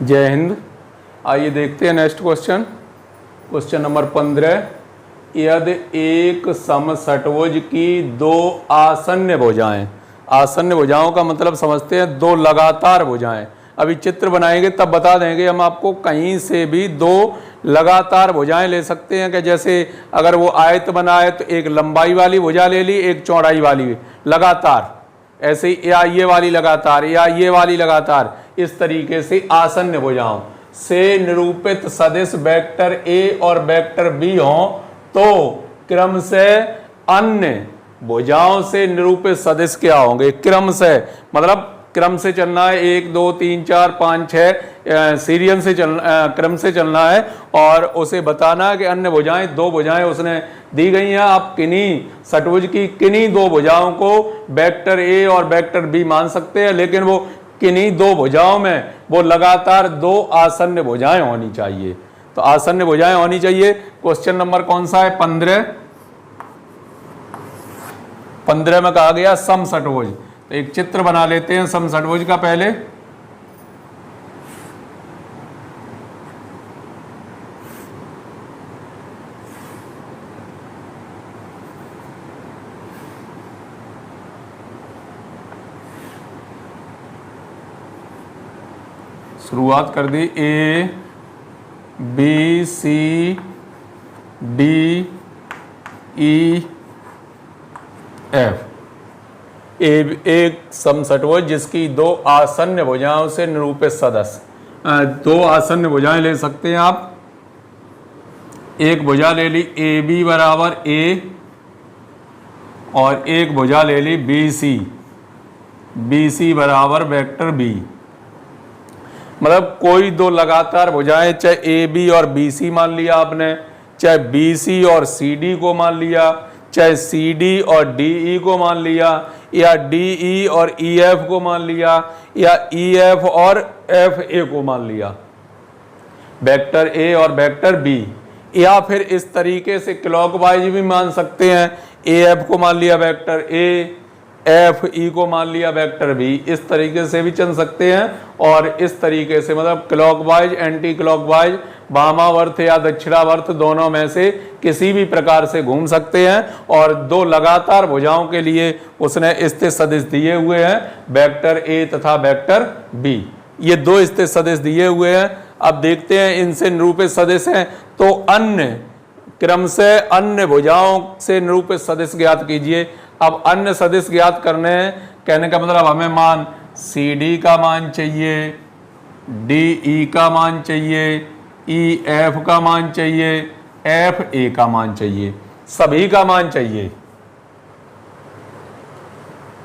जय हिंद। आइए देखते हैं नेक्स्ट क्वेश्चन। Question number 15। यदि एक समषट्भुज की दो आसन्न भुजाएं, आसन्न भुजाओं का मतलब समझते हैं दो लगातार भुजाएं। अभी चित्र बनाएंगे तब बता देंगे हम आपको, कहीं से भी दो लगातार भुजाएं ले सकते हैं कि जैसे अगर वो आयत बनाए तो एक लंबाई वाली भुजा ले ली, एक चौड़ाई वाली लगातार, ऐसे ही या ये वाली लगातार या ये वाली लगातार, इस तरीके से आसन्न भुजाओं से निरूपित सदिश वेक्टर ए और वेक्टर बी हों तो क्रम से अन्य भुजाओं से निरूपित सदिश क्या होंगे। क्रम से मतलब क्रम से चलना है, 1 2 3 4 5 6 सीरियल से चलना, क्रम से चलना है और उसे बताना है कि अन्य भुजाएं, दो भुजाएं उसने दी गई हैं। आप किन्हीं षट्भुज की किन्हीं दो भुजाओं को वेक्टर ए और वेक्टर बी मान सकते हैं, लेकिन वो किन्हीं दो भुजाओं में वो लगातार दो आसन्न भुजाएं होनी चाहिए। तो आसन्न भुजाएं होनी चाहिए। क्वेश्चन नंबर कौन सा है? 15। 15 में कहा गया समषट्भुज। तो एक चित्र बना लेते हैं समषट्भुज का पहले। शुरुआत कर दी, A B C D E F. एक समषट्भुज जिसकी दो आसन्न भुजाओं से निरूपित सदस्य, दो आसन्न भुजाएं ले सकते हैं आप। एक भुजा ले ली ए बी बराबर ए और एक भुजा ले ली बी सी बराबर वेक्टर बी। मतलब कोई दो लगातार भुजाएं, चाहे ए बी और बी सी मान लिया आपने, चाहे बी सी और सी डी को मान लिया, चाहे सी डी और डी ई को मान लिया, या डी ई और ई एफ को मान लिया, या ई एफ और एफ ए को मान लिया, वेक्टर ए और वेक्टर बी। या फिर इस तरीके से क्लॉकवाइज भी मान सकते हैं, ए एफ को मान लिया वेक्टर ए, एफ ई को मान लिया वेक्टर बी। इस तरीके से भी चल सकते हैं और इस तरीके से, मतलब क्लॉकवाइज, एंटी क्लॉकवाइज, वामावर्त या दक्षिणावर्त, दोनों में से किसी भी प्रकार से घूम सकते हैं। और दो लगातार भुजाओं के लिए उसने स्थित सदिश दिए हुए हैं, वेक्टर ए तथा वेक्टर बी। ये दो स्थित सदिश दिए हुए हैं। अब देखते हैं इनसे निरूपित सदिश हैं तो अन्य क्रम से अन्य भुजाओं से निरूपित सदिश ज्ञात कीजिए। अब अन्य सदिश ज्ञात करने हैं, कहने का मतलब हमें मान सी डी का मान चाहिए, डी ई का मान चाहिए, ई एफ का मान चाहिए, एफ ए का मान चाहिए, सभी का मान चाहिए।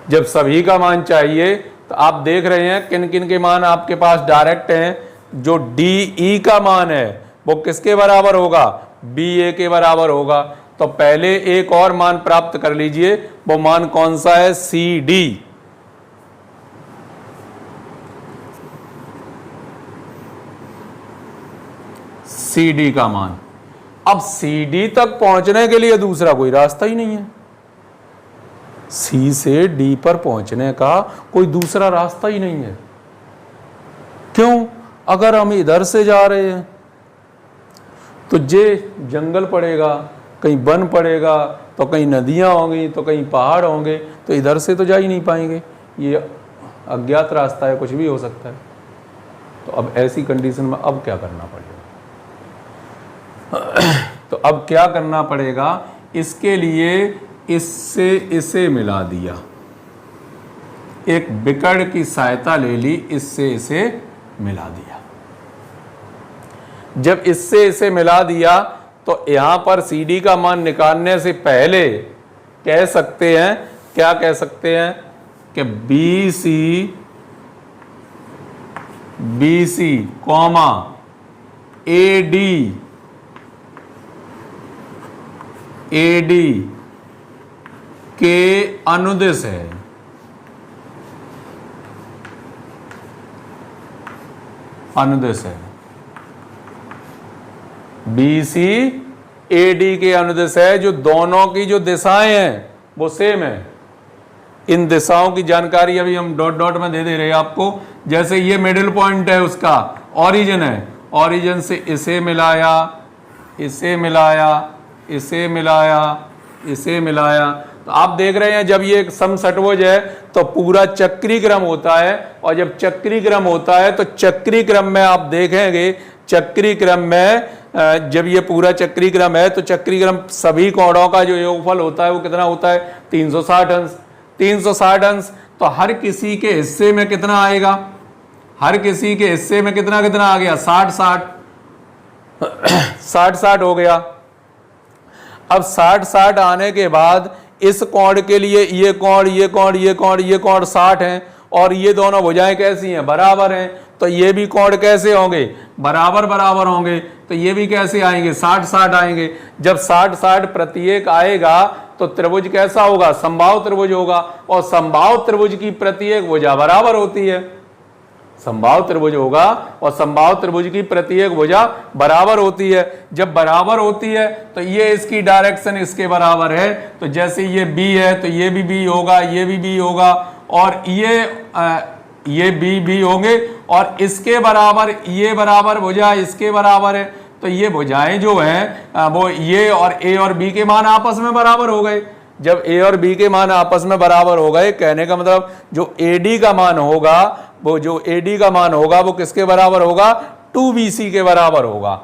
जब सभी का मान चाहिए तो आप देख रहे हैं किन किन के मान आपके पास डायरेक्ट हैं। जो डी ई का मान है वो किसके बराबर होगा? बी ए के बराबर होगा। तो पहले एक और मान प्राप्त कर लीजिए, वो मान कौन सा है? सी डी। सी डी का मान। अब सी डी तक पहुंचने के लिए दूसरा कोई रास्ता ही नहीं है। सी से डी पर पहुंचने का कोई दूसरा रास्ता ही नहीं है। क्यों? अगर हम इधर से जा रहे हैं तो ये जंगल पड़ेगा, कहीं वन पड़ेगा, तो कहीं नदियां होंगी, तो कहीं पहाड़ होंगे, तो इधर से तो जा ही नहीं पाएंगे। ये अज्ञात रास्ता है, कुछ भी हो सकता है। तो अब ऐसी कंडीशन में अब क्या करना पड़ेगा? तो अब क्या करना पड़ेगा? इसके लिए इससे इसे मिला दिया, एक बिकड़ की सहायता ले ली, इससे इसे मिला दिया। जब इससे इसे मिला दिया तो यहां पर सी डी का मान निकालने से पहले कह सकते हैं, क्या कह सकते हैं कि B C comma A D के अनुदिश है। अनुदिश है बी सी ए डी के अनुदिश है। जो दोनों की जो दिशाएं हैं वो सेम है। इन दिशाओं की जानकारी अभी हम डॉट डॉट में दे रहे हैं आपको, जैसे ये मिडिल पॉइंट है, उसका ओरिजिन है, ओरिजिन से इसे मिलाया, इसे मिलाया, इसे मिलाया, इसे मिलाया, तो आप देख रहे हैं जब ये समषटभुज है तो पूरा चक्री क्रम होता है, और जब चक्री क्रम होता है तो चक्री क्रम में आप देखेंगे, चक्री क्रम में जब ये पूरा चक्री क्रम है तो चक्री क्रम सभी कोणों का जो योगफल होता है वो कितना होता है, 360 अंश। 360 अंश, तो हर किसी के हिस्से में कितना आएगा, हर किसी के हिस्से में कितना कितना आ गया, 60 60 हो गया। अब 60 आने के बाद इस कोण के लिए ये कोण, ये कोण, ये कोण, ये कोण 60 हैं, और ये दोनों भुजाएं कैसी हैं, बराबर हैं, तो ये भी कोण कैसे होंगे, बराबर बराबर होंगे, तो ये भी कैसे आएंगे, 60 आएंगे। जब 60 प्रत्येक आएगा तो त्रिभुज कैसा होगा, समबाहु त्रिभुज होगा, और समबाहु त्रिभुज की प्रत्येक भुजा बराबर होती है, समबाहु त्रिभुज होगा और समबाहु त्रिभुज की प्रत्येक भुजा बराबर होती है। जब बराबर होती है तो ये इसकी डायरेक्शन इसके बराबर है, तो जैसे ये बी है तो ये भी बी होगा, ये भी बी होगा, और ये बी होंगे, और इसके बराबर ये बराबर भुजा इसके बराबर है, तो ये भुजाएं जो हैं वो ये और ए और बी के मान आपस में बराबर हो गए। जब ए और बी के मान आपस में बराबर हो गए, कहने का मतलब जो एडी का मान होगा, वो जो एडी का मान होगा वो किसके बराबर होगा, 2BC के बराबर होगा।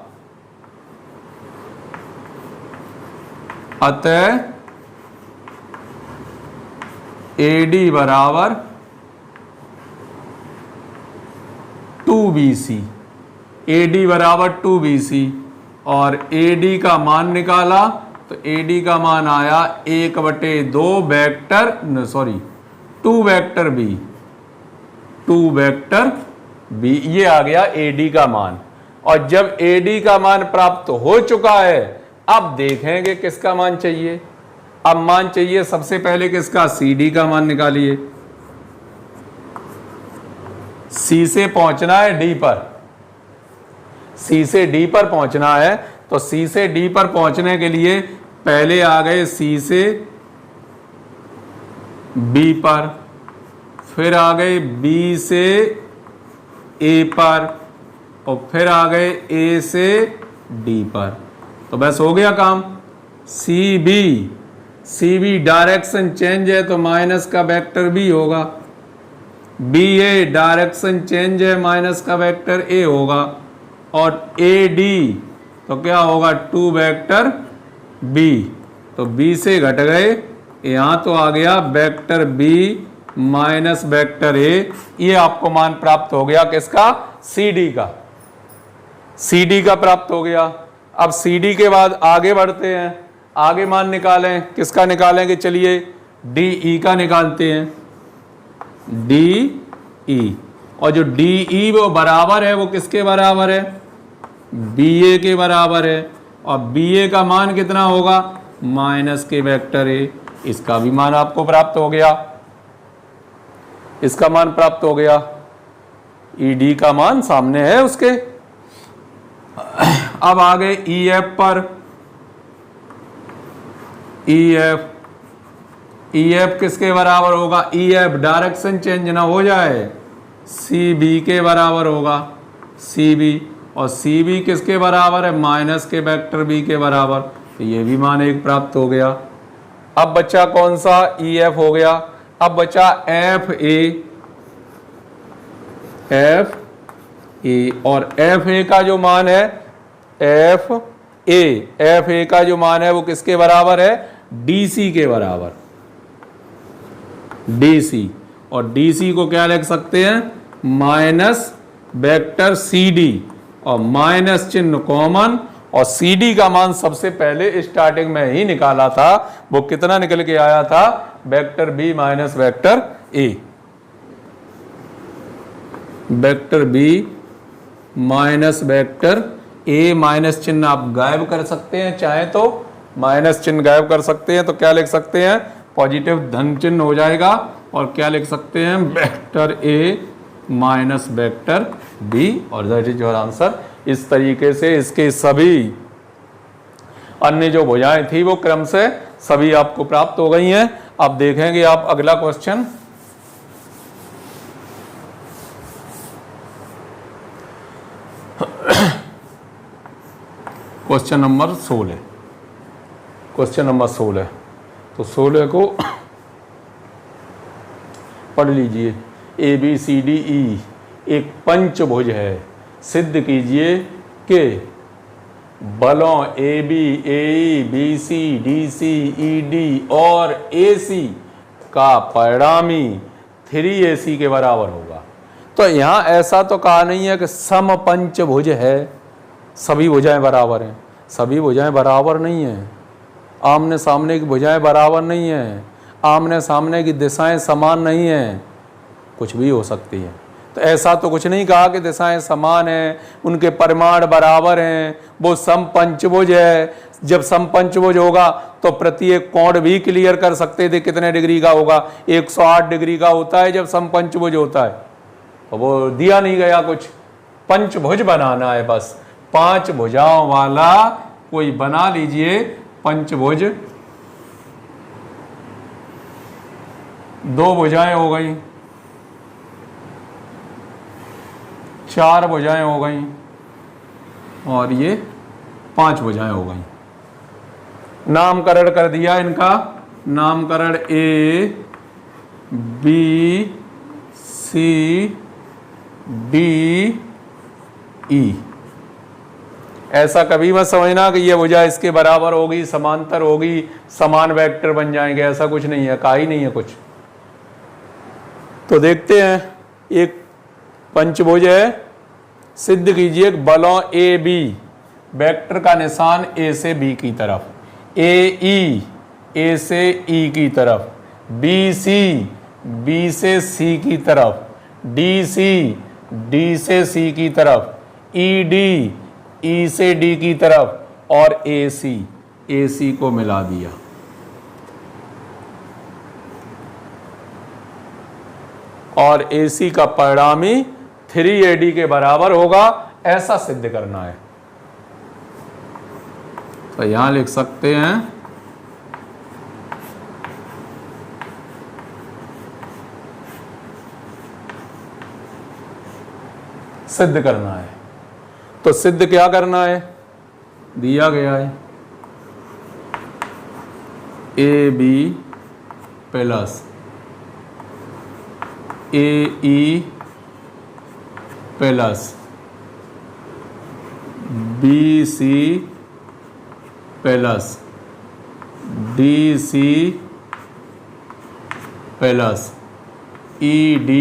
अतः एडी बराबर 2BC, एडी बराबर 2BC, और एडी का मान निकाला तो एडी का मान आया 1/2 vector, sorry 2 vector B, 2 vector B, ये आ गया एडी का मान। और जब एडी का मान प्राप्त हो चुका है, अब देखेंगे किसका मान चाहिए। अब मान चाहिए सबसे पहले किसका, सीडी का मान निकालिए। सी से पहुंचना है डी पर, सी से डी पर पहुंचना है, तो सी से डी पर पहुंचने के लिए पहले आ गए सी से बी पर, फिर आ गए बी से ए पर, और फिर आ गए ए से डी पर, तो बस हो गया काम। सी बी डायरेक्शन चेंज है तो माइनस का वेक्टर बी होगा, बी ए डायरेक्शन चेंज है माइनस का वेक्टर ए होगा, और ए डी तो क्या होगा, 2 वेक्टर बी, तो बी से घट गए, यहां तो आ गया vector B minus vector A. ये आपको मान प्राप्त हो गया किसका, सीडी का, सीडी का प्राप्त हो गया। अब सीडी के बाद आगे बढ़ते हैं, आगे मान निकालें, किसका निकालेंगे, चलिए डीई का निकालते हैं, डीई, और जो डीई वो बराबर है, वो किसके बराबर है, बीए के बराबर है, और बीए का मान कितना होगा, माइनस के वेक्टर ए, इसका भी मान आपको प्राप्त हो गया, इसका मान प्राप्त हो गया, ईडी का मान सामने है उसके। अब आ गए ईएफ पर, ईएफ किसके बराबर होगा, ईएफ डायरेक्शन चेंज ना हो जाए, सी बी के बराबर होगा, सी बी, और सी बी किसके बराबर है, माइनस के वेक्टर बी के बराबर, तो ये भी मान एक प्राप्त हो गया। अब बचा कौन सा, ईएफ हो गया। अब बचा एफ ए, और एफ ए का जो मान है, एफ ए का जो मान है वो किसके बराबर है, डीसी के बराबर, डीसी, और डीसी को क्या लिख सकते हैं, माइनस वेक्टर सीडी, और माइनस चिन्ह कॉमन, और सीडी का मान सबसे पहले स्टार्टिंग में ही निकाला था, वो कितना निकल के आया था, vector B minus vector A, vector B minus vector A, minus चिन्ह आप गायब कर सकते हैं, चाहे तो माइनस चिन्ह गायब कर सकते हैं, तो क्या लिख सकते हैं, पॉजिटिव धन चिन्ह हो जाएगा, और क्या लिख सकते हैं, vector A minus vector B, और दैट इज योर आंसर। इस तरीके से इसके सभी अन्य जो भुजाएं थी वो क्रम से सभी आपको प्राप्त हो गई हैं। अब देखेंगे आप अगला question. Question number 16, question number 16, तो 16 को पढ़ लीजिए। ए बी सी डी ई एक पंचभुज है, सिद्ध कीजिए कि बलों A B A E B C D C E D और ए सी का परिणामी 3AC के बराबर होगा। तो यहाँ ऐसा तो कहा नहीं है कि सम पंचभुज है, सभी भुजाएं बराबर हैं। सभी भुजाएं बराबर नहीं हैं। आमने सामने की भुजाएं बराबर नहीं हैं। आमने सामने की दिशाएं समान नहीं हैं, कुछ भी हो सकती है। तो ऐसा तो कुछ नहीं कहा कि दिशाएं समान हैं, उनके परिमाण बराबर हैं, वो समपंचभुज है। जब समपंचभुज होगा तो प्रत्येक कोण भी क्लियर कर सकते थे कितने डिग्री का होगा, 108 डिग्री का होता है जब समपंचभुज होता है। तो वो दिया नहीं गया कुछ, पंचभुज बनाना है बस। 5 भुजाओं वाला कोई बना लीजिए पंचभुज। 2 भुजाएं हो गई, 4 भुजाएं हो गई और ये 5 भुजाएं हो गई। नामकरण कर दिया इनका, नामकरण ए बी सी डी ई। ऐसा कभी मत समझना कि ये भुजा इसके बराबर होगी, समांतर होगी, समान वेक्टर बन जाएंगे, ऐसा कुछ नहीं है, कहा ही नहीं है कुछ। तो देखते हैं, एक पंचभुज है, सिद्ध कीजिए बलों ए बी, वेक्टर का निशान ए से बी की तरफ, ए से ई की तरफ, बी से सी की तरफ, डी से सी की तरफ, ई से डी की तरफ और ए सी को मिला दिया। और AC का परिणामी 3AD के बराबर होगा, ऐसा सिद्ध करना है। तो यहां लिख सकते हैं सिद्ध करना है। तो सिद्ध क्या करना है, दिया गया है AB plus AE plus BC plus DC plus ED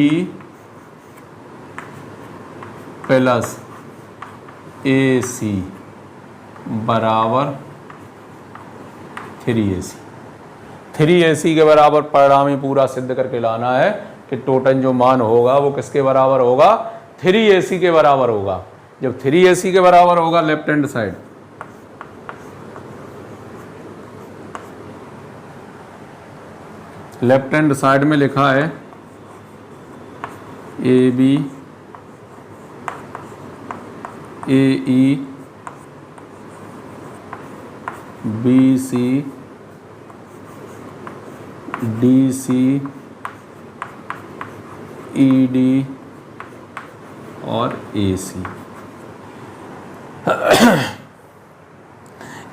plus AC बराबर 3AC। 3AC के बराबर परिणामी पूरा सिद्ध करके लाना है कि टोटल जो मान होगा वो किसके बराबर होगा, 3AC के बराबर होगा। जब 3AC के बराबर होगा, लेफ्ट हैंड साइड में लिखा है AB AE BC DC ED और AC।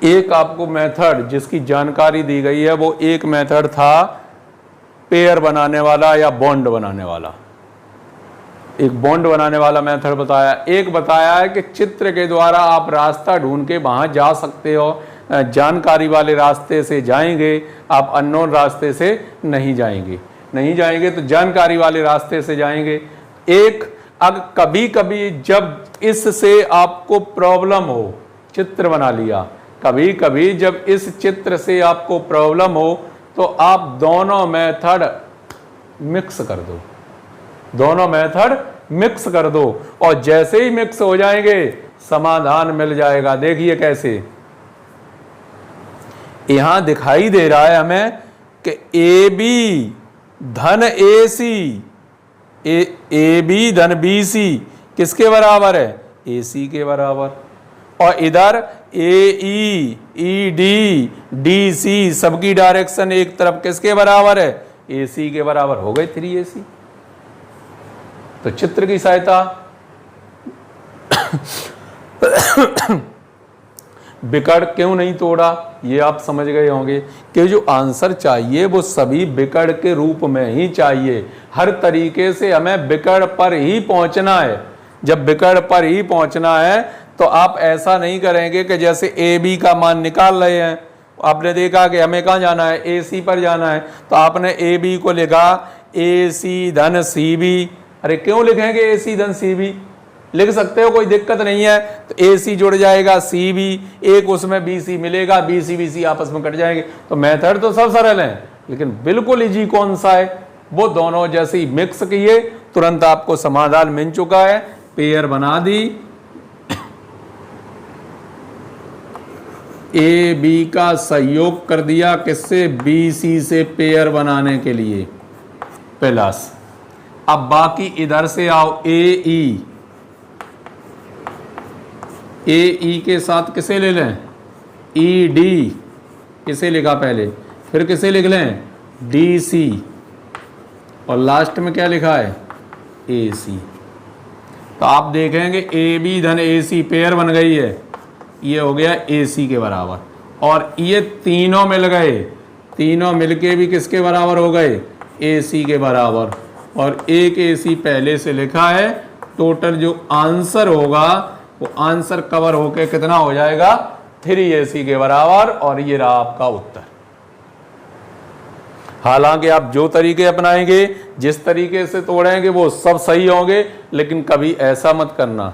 एक आपको मेथड जिसकी जानकारी दी गई है, वो एक मेथड था पेयर बनाने वाला या बॉन्ड बनाने वाला। एक बॉन्ड बनाने वाला मेथड बताया, एक बताया है कि चित्र के द्वारा आप रास्ता ढूंढ के वहां जा सकते हो, जानकारी वाले रास्ते से जाएंगे, आप अननोन रास्ते से नहीं जाएंगे तो जानकारी वाले रास्ते से जाएंगे। एक अब कभी कभी जब इससे आपको प्रॉब्लम हो, चित्र बना लिया, कभी कभी जब इस चित्र से आपको प्रॉब्लम हो तो आप दोनों मेथड मिक्स कर दो, और जैसे ही मिक्स हो जाएंगे समाधान मिल जाएगा। देखिए कैसे, यहां दिखाई दे रहा है हमें कि AB धन AC, AB धन BC किसके बराबर है, AC के बराबर। और इधर AE ED DC सबकी डायरेक्शन एक तरफ किसके बराबर है, AC के बराबर। हो गए 3AC। तो चित्र की सहायता बिकड़ क्यों नहीं तोड़ा, ये आप समझ गए होंगे कि जो आंसर चाहिए वो सभी बिकड़ के रूप में ही चाहिए। हर तरीके से हमें बिकड़ पर ही पहुंचना है। जब बिकड़ पर ही पहुंचना है तो आप ऐसा नहीं करेंगे कि जैसे ए बी का मान निकाल रहे हैं, आपने देखा कि हमें कहाँ जाना है, ए सी पर जाना है, तो आपने ए बी को लिखा ए सी धन सी बी। अरे क्यों लिखेंगे ए सी धन सी बी, लिख सकते हो, कोई दिक्कत नहीं है। तो ए सी जुड़ जाएगा सी बी, एक उसमें बी सी मिलेगा, बी सी आपस में कट जाएंगे। तो मेथड तो सब सरल है, लेकिन बिल्कुल इजी कौन सा है, वो दोनों जैसे ही मिक्स किए तुरंत आपको समाधान मिल चुका है। पेयर बना दी, ए बी का सहयोग कर दिया किससे, बी सी से पेयर बनाने के लिए, प्लस अब बाकी इधर से आओ ए ई के साथ किसे ले लें, ई डी, किसे लिखा पहले, फिर किसे लिख लें, डी सी, और लास्ट में क्या लिखा है, ए सी। तो आप देखेंगे ए बी धन ए सी पेयर बन गई है, ये हो गया ए सी के बराबर, और ये तीनों मिल गए, तीनों मिलके भी किसके बराबर हो गए, ए सी के बराबर, और एक ए सी पहले से लिखा है। टोटल जो आंसर होगा वो आंसर कवर होके कितना हो जाएगा, 3AC के बराबर, और ये रहा आपका उत्तर। हालांकि आप जो तरीके अपनाएंगे, जिस तरीके से तोड़ेंगे वो सब सही होंगे, लेकिन कभी ऐसा मत करना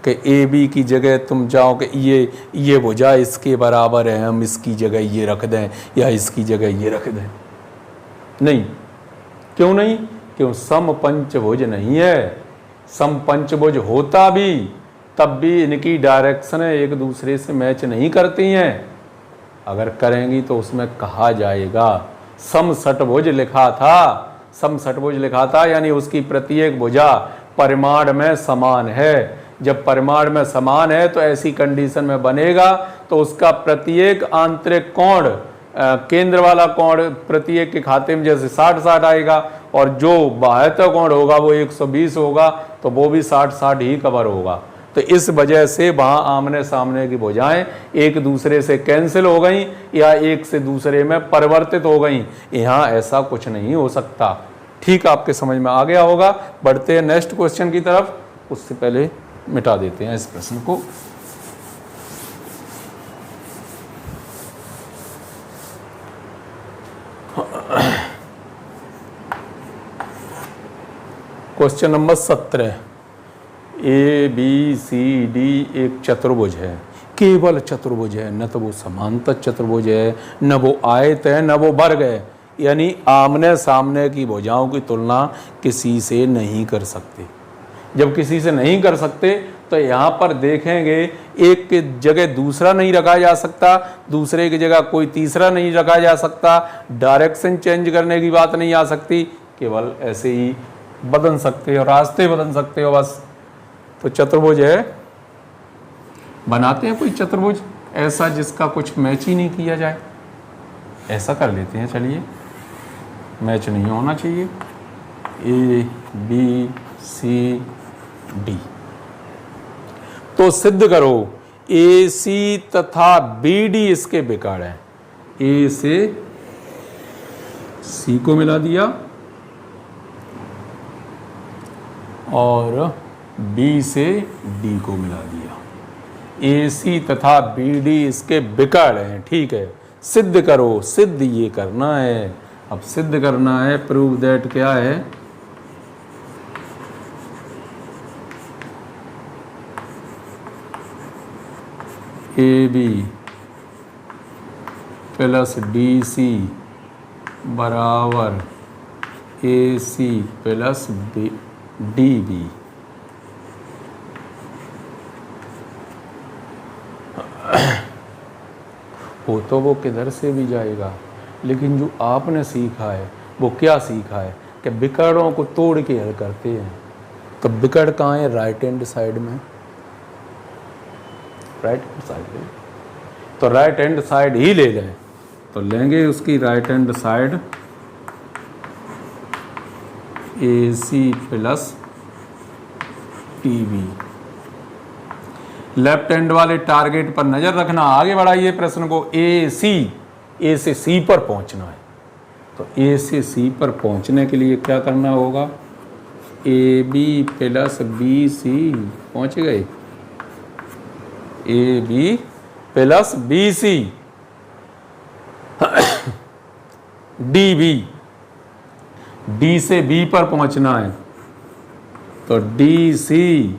कि ए बी की जगह तुम जाओ कि ये भुजा इसके बराबर है, हम इसकी जगह ये रख दें या इसकी जगह ये रख दें। नहीं, क्यों नहीं, क्यों सम पंचभुज नहीं है। सम पंचभुज होता भी तब भी इनकी डायरेक्शन एक दूसरे से मैच नहीं करती हैं। अगर करेंगी तो उसमें कहा जाएगा सम षटभुज लिखा था, सम षटभुज लिखा था, यानी उसकी प्रत्येक भुजा परिमाण में समान है। जब परिमाण में समान है तो ऐसी कंडीशन में बनेगा तो उसका प्रत्येक आंतरिक कोण, केंद्र वाला कोण प्रत्येक के खाते में जैसे 60-60 आएगा, और जो बाह्यतः कोण होगा वो 120 होगा, तो वो भी 60-60 ही कवर होगा। तो इस वजह से वहाँ आमने सामने की भुजाएं एक दूसरे से कैंसिल हो गई या एक से दूसरे में परिवर्तित हो गई। यहाँ ऐसा कुछ नहीं हो सकता। ठीक, आपके समझ में आ गया होगा। बढ़ते हैं नेक्स्ट क्वेश्चन की तरफ, उससे पहले मिटा देते हैं इस प्रश्न को। Question number 17, A B C D एक चतुर्भुज है, केवल चतुर्भुज है, न तो वो समांतर चतुर्भुज है, न वो आयत है, न वो वर्ग है, यानी आमने सामने की भुजाओं की तुलना किसी से नहीं कर सकते। जब किसी से नहीं कर सकते तो यहाँ पर देखेंगे एक की जगह दूसरा नहीं रखा जा सकता, दूसरे की जगह कोई तीसरा नहीं रखा जा सकता, डायरेक्शन चेंज करने की बात नहीं आ सकती, केवल ऐसे ही बदल सकते हो, रास्ते बदल सकते हो बस। तो चतुर्भुज है, बनाते हैं कोई चतुर्भुज ऐसा जिसका कुछ मैच ही नहीं किया जाए, ऐसा कर लेते हैं। चलिए, मैच नहीं होना चाहिए, ए बी सी डी। तो सिद्ध करो ए सी तथा बी डी इसके बिकड़ हैं। ए से सी को मिला दिया और बी से डी को मिला दिया। ए सी तथा बी डी इसके बिकड़ हैं, ठीक है। सिद्ध करो, सिद्ध ये करना है। अब सिद्ध करना है, प्रूव दैट क्या है, A B plus D C बराबर A C plus D B. हो तो वो किधर से भी जाएगा, लेकिन जो आपने सीखा है वो क्या सीखा है कि बिकड़ों को तोड़ के हल करते हैं। तो बिकड़ कहाँ है, राइट हैंड साइड में, राइट हैंड साइड में। तो राइट हैंड साइड ही ले लें, तो लेंगे उसकी right hand side A C plus T B. Left hand वाले टारगेट पर नजर रखना, आगे बढ़ाइए प्रश्न को। ए से सी पर पहुंचना है, तो ए से सी पर पहुंचने के लिए क्या करना होगा? A B plus B C, पहुंच गए, A B plus B C, D B, D से बी पर पहुंचना है, तो D C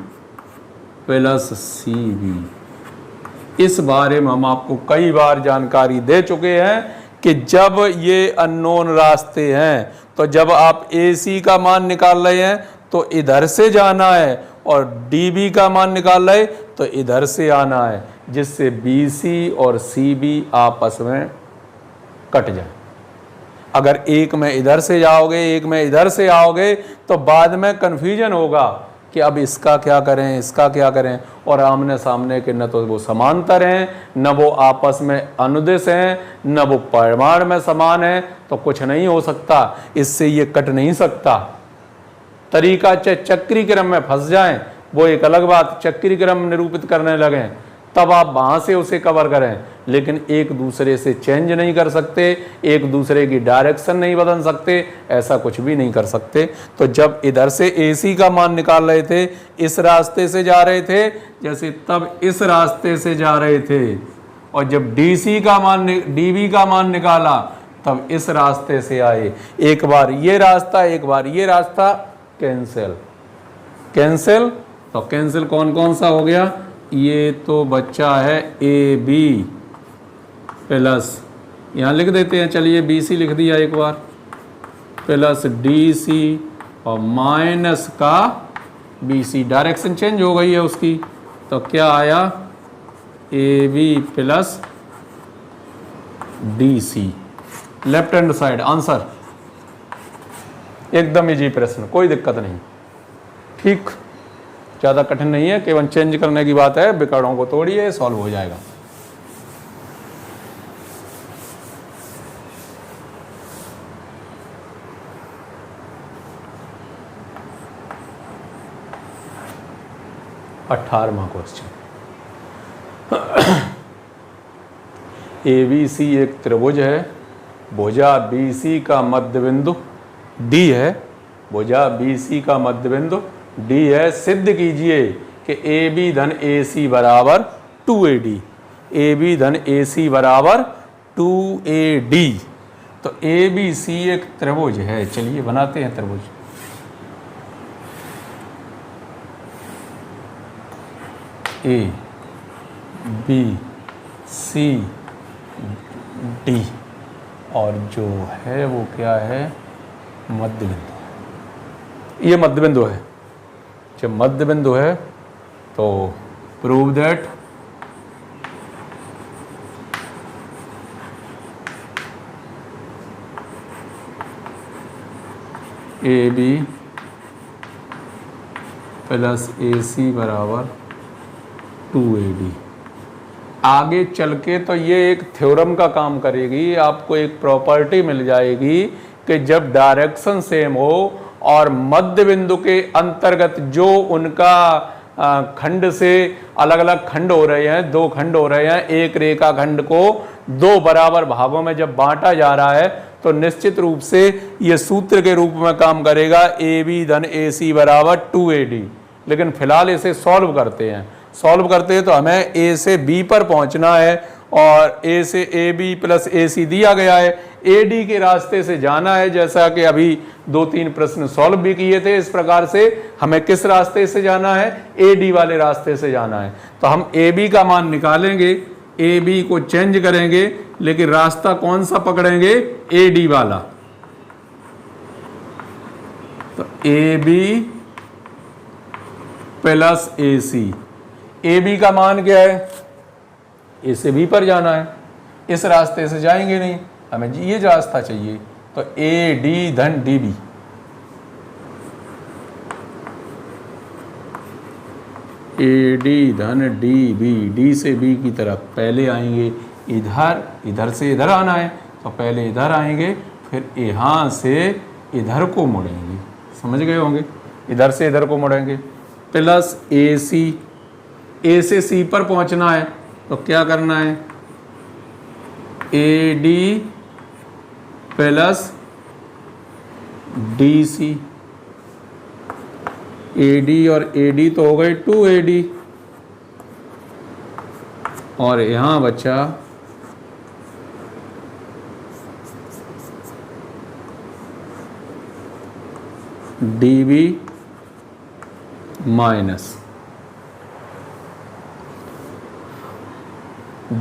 plus C B. इस बारे में हम आपको कई बार जानकारी दे चुके हैं कि जब ये अननोन रास्ते हैं तो जब आप ए सी का मान निकाल रहे हैं तो इधर से जाना है, और डी बी का मान निकाल रहे तो इधर से आना है, जिससे बी सी और सी बी आपस में कट जाए। अगर एक में इधर से जाओगे, एक में इधर से आओगे, तो बाद में कन्फ्यूजन होगा कि अब इसका क्या करें, इसका क्या करें, और आमने सामने के न तो वो समांतर हैं, न वो आपस में अनुदिश हैं, न वो परिमाण में समान हैं, तो कुछ नहीं हो सकता, इससे ये कट नहीं सकता। तरीका चाहे चक्री क्रम में फंस जाएं, वो एक अलग बात, चक्री क्रम निरूपित करने लगें तब आप वहां से उसे कवर करें, लेकिन एक दूसरे से चेंज नहीं कर सकते, एक दूसरे की डायरेक्शन नहीं बदल सकते, ऐसा कुछ भी नहीं कर सकते। तो जब इधर से AC का मान निकाल रहे थे, इस रास्ते से जा रहे थे, जैसे तब इस रास्ते से जा रहे थे, और जब DC का मान DB का मान निकाला तब इस रास्ते से आए। एक बार ये रास्ता, एक बार ये रास्ता, कैंसिल कैंसिल, तो कैंसिल कौन कौन सा हो गया? ये तो बच्चा है ए बी प्लस, यहाँ लिख देते हैं, चलिए बी सी लिख दिया एक बार, प्लस डी सी और माइनस का बी सी, डायरेक्शन चेंज हो गई है उसकी, तो क्या आया? A B plus D C, left hand side answer. एकदम इजी प्रश्न, कोई दिक्कत नहीं, ठीक, ज़्यादा कठिन नहीं है, केवल चेंज करने की बात है, विकर्णों को तोड़िए, सॉल्व हो जाएगा। अठारहवां क्वेश्चन, ABC एक त्रिभुज है, भुजा BC का मध्य बिंदु D है, भुजा BC का मध्य बिंदु D है, सिद्ध कीजिए कि AB धन AC बराबर 2AD, AB धन AC बराबर 2AD। तो ABC एक त्रिभुज है, चलिए बनाते हैं त्रिभुज। A B C D, और जो है वो क्या है? मध्य बिंदु। ये मध्य बिंदु है, जब मध्य बिंदु है तो prove that AB plus AC बराबर 2AD। आगे चल के तो ये एक थ्योरम का काम करेगी, आपको एक प्रॉपर्टी मिल जाएगी कि जब डायरेक्शन सेम हो और मध्य बिंदु के अंतर्गत जो उनका खंड से अलग अलग खंड हो रहे हैं, दो खंड हो रहे हैं, एक रेखा खंड को दो बराबर भागों में जब बांटा जा रहा है, तो निश्चित रूप से ये सूत्र के रूप में काम करेगा, AB धन AC बराबर 2AD। लेकिन फिलहाल इसे सॉल्व करते हैं, सॉल्व करते हैं तो हमें A से B पर पहुंचना है, और A से AB प्लस AC दिया गया है, AD के रास्ते से जाना है, जैसा कि अभी 2-3 प्रश्न सॉल्व भी किए थे। इस प्रकार से हमें किस रास्ते से जाना है? AD वाले रास्ते से जाना है। तो हम AB का मान निकालेंगे, AB को चेंज करेंगे, लेकिन रास्ता कौन सा पकड़ेंगे? AD वाला। तो AB प्लस AC, AB का मान क्या है? A से B पर जाना है, इस रास्ते से जाएंगे नहीं, हमें ये रास्ता चाहिए, तो AD धन DB। AD धन DB, D से B की तरफ पहले आएंगे, इधर से इधर आना है, तो पहले इधर आएंगे, फिर यहाँ से इधर को मुड़ेंगे, समझ गए होंगे, इधर से इधर को मुड़ेंगे, प्लस AC ए से सी पर पहुंचना है तो क्या करना है, A D plus D C. A D और ए डी तो हो गए 2AD, और यहां बचा DB माइनस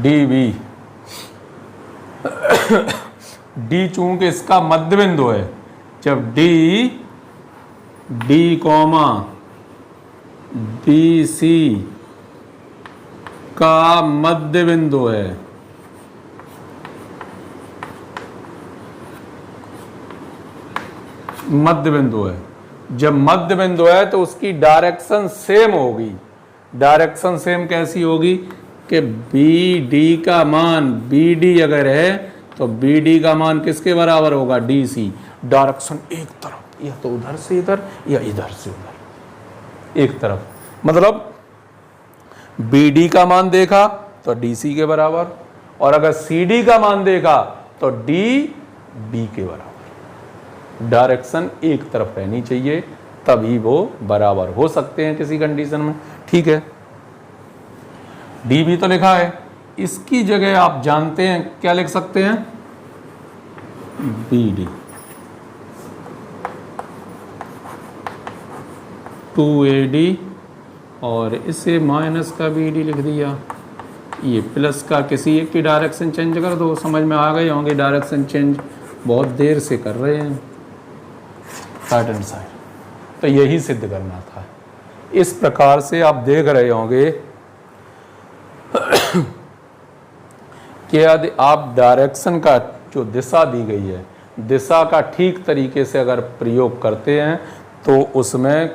DB। D चूंकि इसका मध्य बिंदु है, जब D कॉमा BC का मध्य बिंदु है, मध्य बिंदु है, जब मध्य बिंदु है तो उसकी डायरेक्शन सेम होगी। डायरेक्शन सेम कैसी होगी कि BD का मान BD अगर है तो BD का मान किसके बराबर होगा, DC। डायरेक्शन एक तरफ, या तो उधर से इधर या इधर से उधर, एक तरफ। मतलब BD का मान देखा तो DC के बराबर, और अगर CD का मान देखा तो DB के बराबर। डायरेक्शन एक तरफ रहनी चाहिए, तभी वो बराबर हो सकते हैं किसी कंडीशन में। ठीक है, DB तो लिखा है, इसकी जगह आप जानते हैं क्या लिख सकते हैं, BD 2AD, और इसे माइनस का BD लिख दिया, ये प्लस का किसी एक की डायरेक्शन चेंज कर दो। समझ में आ गए होंगे, डायरेक्शन चेंज बहुत देर से कर रहे हैं राइट हैंड साइड, तो यही सिद्ध करना था। इस प्रकार से आप देख रहे होंगे कि यदि आप डायरेक्शन का जो दिशा दी गई है, दिशा का ठीक तरीके से अगर प्रयोग करते हैं तो उसमें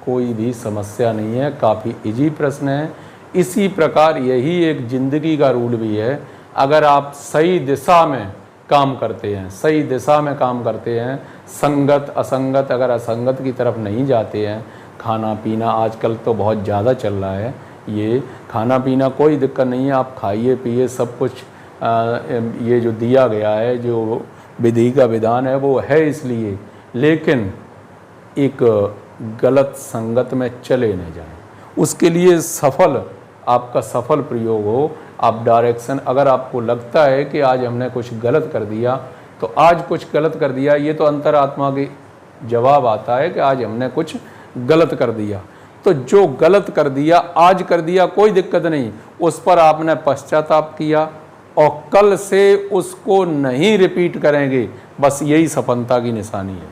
कोई भी समस्या नहीं है, काफ़ी इजी प्रश्न है। इसी प्रकार यही एक ज़िंदगी का रूल भी है, अगर आप सही दिशा में काम करते हैं, सही दिशा में काम करते हैं, संगत असंगत, अगर असंगत की तरफ नहीं जाते हैं, खाना पीना आजकल तो बहुत ज़्यादा चल रहा है, ये खाना पीना कोई दिक्कत नहीं है, आप खाइए पिए सब कुछ, ये जो दिया गया है, जो विधि का विधान है वो है इसलिए, लेकिन एक गलत संगत में चले न जाएं। उसके लिए सफल, आपका सफल प्रयोग हो। आप डायरेक्शन, अगर आपको लगता है कि आज हमने कुछ गलत कर दिया, तो आज कुछ गलत कर दिया, ये तो अंतरात्मा के जवाब आता है कि आज हमने कुछ गलत कर दिया। तो जो गलत कर दिया आज कर दिया, कोई दिक्कत नहीं, उस पर आपने पश्चाताप किया और कल से उसको नहीं रिपीट करेंगे, बस यही सफलता की निशानी है।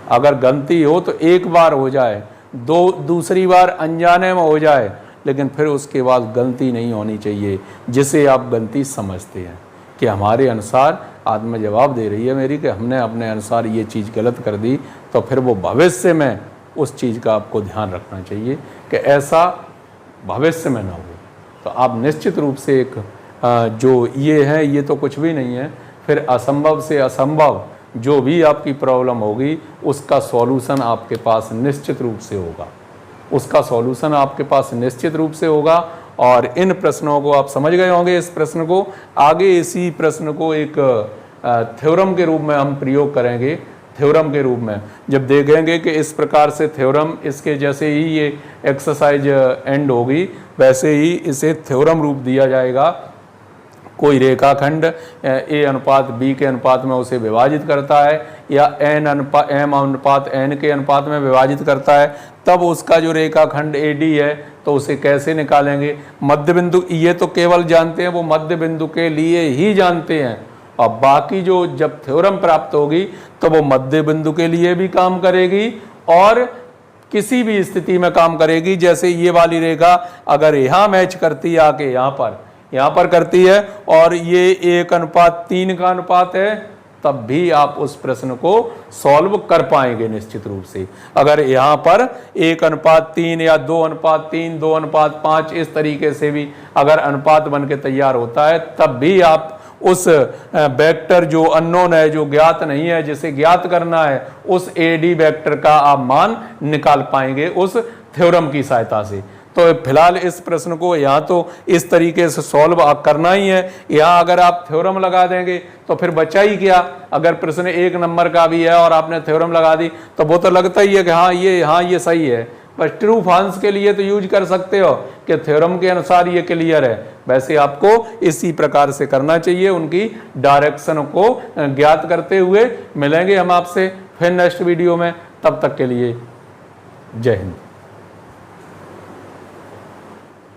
अगर गलती हो तो एक बार हो जाए, दूसरी बार अनजाने में हो जाए, लेकिन फिर उसके बाद गलती नहीं होनी चाहिए जिसे आप गलती समझते हैं कि हमारे अनुसार आत्मा जवाब दे रही है मेरी कि हमने अपने अनुसार ये चीज़ गलत कर दी, तो फिर वो भविष्य में उस चीज़ का आपको ध्यान रखना चाहिए कि ऐसा भविष्य में ना हो। तो आप निश्चित रूप से एक जो ये है, ये तो कुछ भी नहीं है, फिर असंभव से असंभव जो भी आपकी प्रॉब्लम होगी उसका सॉल्यूशन आपके पास निश्चित रूप से होगा, उसका सॉल्यूशन आपके पास निश्चित रूप से होगा। और इन प्रश्नों को आप समझ गए होंगे। इस प्रश्न को आगे, इसी प्रश्न को एक थ्योरम के रूप में हम प्रयोग करेंगे। थ्योरम के रूप में जब देखेंगे कि इस प्रकार से थ्योरम, इसके जैसे ही ये एक्सरसाइज एंड होगी वैसे ही इसे थ्योरम रूप दिया जाएगा। कोई रेखाखंड ए अनुपात बी के अनुपात में उसे विभाजित करता है या एम अनुपात एन के अनुपात में विभाजित करता है, तब उसका जो रेखाखंड ए डी है तो उसे कैसे निकालेंगे। मध्य बिंदु ये तो केवल जानते हैं, वो मध्य बिंदु के लिए ही जानते हैं, और बाकी जो जब थ्योरम प्राप्त होगी तो वो मध्य बिंदु के लिए भी काम करेगी और किसी भी स्थिति में काम करेगी। जैसे ये वाली रेखा अगर यहाँ मैच करती है आके यहाँ पर करती है और ये 1:3 का अनुपात है, तब भी आप उस प्रश्न को सॉल्व कर पाएंगे निश्चित रूप से। अगर यहाँ पर 1:3 या 2:3, 2:5 इस तरीके से भी अगर अनुपात बन के तैयार होता है, तब भी आप उस वेक्टर जो अननोन है, जो ज्ञात नहीं है, जिसे ज्ञात करना है, उस एडी वेक्टर का आप मान निकाल पाएंगे उस थ्योरम की सहायता से। तो फिलहाल इस प्रश्न को यहाँ तो इस तरीके से सॉल्व करना ही है। यहाँ अगर आप थ्योरम लगा देंगे तो फिर बचा ही क्या। अगर प्रश्न 1 नंबर का भी है और आपने थ्योरम लगा दी तो वो तो लगता ही है कि हाँ ये सही है। बस ट्रू फॉल्स के लिए तो यूज कर सकते हो कि थ्योरम के अनुसार ये क्लियर है। वैसे आपको इसी प्रकार से करना चाहिए, उनकी डायरेक्शन को ज्ञात करते हुए। मिलेंगे हम आपसे फिर नेक्स्ट वीडियो में, तब तक के लिए जय हिंद।